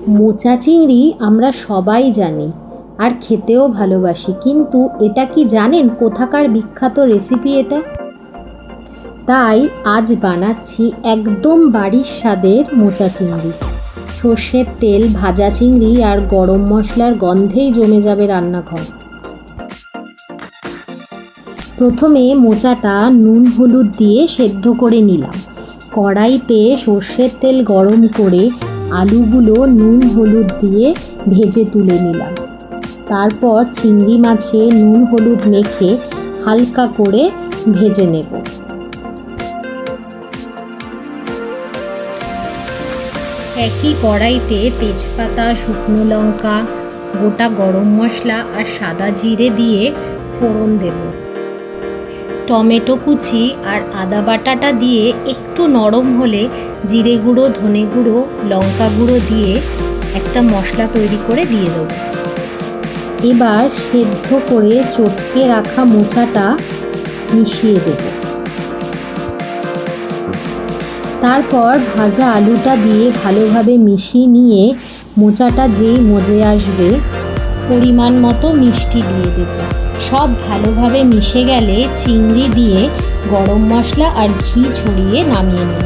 মোচা চিংড়ি আমরা সবাই জানি আর খেতেও ভালোবাসি, কিন্তু এটা কি জানেন কোথাকার বিখ্যাত রেসিপি এটা? তাই আজ বানাচ্ছি একদম বাড়ির স্বাদের মোচা চিংড়ি। সর্ষের তেল, ভাজা চিংড়ি আর গরম মশলার গন্ধেই জমে যাবে রান্নাঘর। প্রথমে মোচাটা নুন হলুদ দিয়ে সেদ্ধ করে নিলাম। কড়াইতে সর্ষের তেল গরম করে আলুগুলো নুন হলুদ দিয়ে ভেজে তুলে নিলাম। তারপর চিংড়ি মাছে নুন হলুদ মেখে হালকা করে ভেজে নেব। একই কড়াইতে তেজপাতা, শুকনো লঙ্কা, গোটা গরম মশলা আর সাদা জিরে দিয়ে ফোড়ন দেব। টমেটো কুচি আর আদা বাটাটা দিয়ে একটু নরম হলে জিরে গুঁড়ো, ধনে গুঁড়ো, লঙ্কা গুঁড়ো দিয়ে একটা মশলা তৈরি করে দিয়ে দেবো। এবার সেদ্ধ করে চটকে রাখা মোচাটা মিশিয়ে দেব। তারপর ভাজা আলুটা দিয়ে ভালোভাবে মিশিয়ে নিয়ে মোচাটা যেই মজে আসবে পরিমাণ মতো মিষ্টি দিয়ে দেব। সব ভালোভাবে মিশে গেলে চিংড়ি দিয়ে গরম মশলা আর ঘি ছড়িয়ে নামিয়ে নেব।